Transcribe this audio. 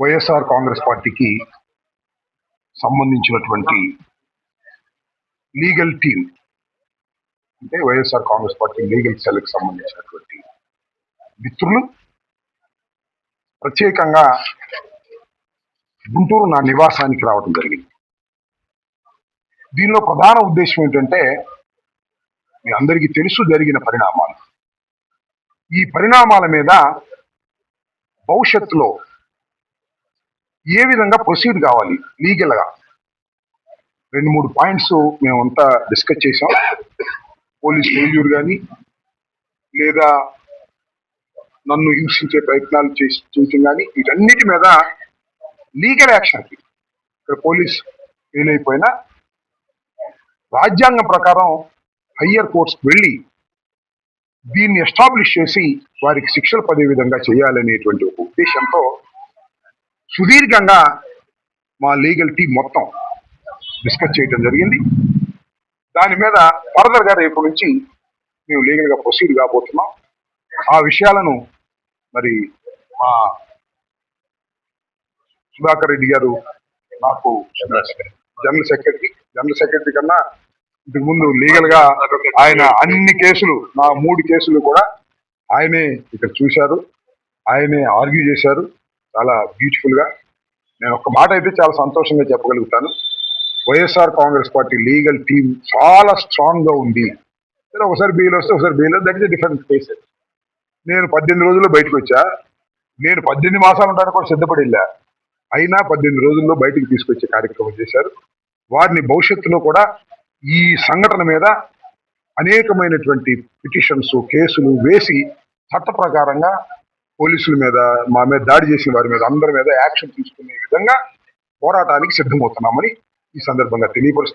వైఎస్ఆర్ కాంగ్రెస్ పార్టీకి సంబంధించినటువంటి legal team, అంటే వైఎస్ఆర్ కాంగ్రెస్ పార్టీ లీగల్ సెల్కి సంబంధించినటువంటి మిత్రులు ప్రత్యేకంగా గుంటూరు నా నివాసానికి రావడం జరిగింది. దీనిలో ప్రధాన ఉద్దేశం ఏంటంటే, మీ అందరికీ తెలుసు జరిగిన పరిణామాలు. ఈ పరిణామాల మీద భవిష్యత్తులో ఏ విధంగా ప్రొసీడ్ కావాలి లీగల్గా 2-3 పాయింట్స్ మేమంతా డిస్కస్ చేసాం. పోలీస్ ఫెయిల్యూర్ కానీ, లేదా నన్ను హింసించే ప్రయత్నాలు చేయటం కానీ, వీటన్నిటి మీద లీగల్ యాక్షన్. ఇక్కడ పోలీస్ ఫెయిల్ అయిపోయినా రాజ్యాంగం ప్రకారం హయ్యర్ కోర్ట్స్కి వెళ్ళి దీన్ని ఎస్టాబ్లిష్ చేసి వారికి శిక్షలు పడే విధంగా చేయాలనేటువంటి ఒక ఉద్దేశంతో సుదీర్ఘంగా మా లీగల్ టీం మొత్తం డిస్కస్ చేయడం జరిగింది. దాని మీద ఫర్దర్గా రేపు నుంచి మేము లీగల్గా ప్రొసీడ్ కాబోతున్నాం. ఆ విషయాలను మరి మా సుధాకర్ రెడ్డి గారు నాకు జనరల్ సెక్రటరీ కన్నా ఇంతకు ముందు లీగల్ గా ఆయన అన్ని కేసులు, నా 3 కేసులు కూడా ఆయనే ఇక్కడ చూశారు, ఆయనే ఆర్గ్యూ చేశారు చాలా బ్యూటిఫుల్ గా. నేను ఒక్క మాట అయితే చాలా సంతోషంగా చెప్పగలుగుతాను, YSR Congress party legal team చాలా స్ట్రాంగ్ గా ఉంది. ఒకసారి బెయిల్ వస్తే ఒకసారి bail, that is different cases. నేను 18 రోజుల్లో బయటకు వచ్చా. నేను 18 మాసాలు ఉండడానికి కూడా సిద్ధపడి వెళ్ళా. అయినా 18 రోజుల్లో బయటికి తీసుకొచ్చే కార్యక్రమం చేశారు. వారిని భవిష్యత్తులో కూడా ఈ సంఘటన మీద అనేకమైనటువంటి పిటిషన్స్, కేసులు వేసి చట్ట ప్రకారంగా పోలీసుల మీద, మా మీద దాడి చేసిన వారి మీద, అందరి మీద యాక్షన్ తీసుకునే విధంగా పోరాటానికి సిద్ధమవుతున్నామని ఈ సందర్భంగా తెలియపరుస్తున్నాను.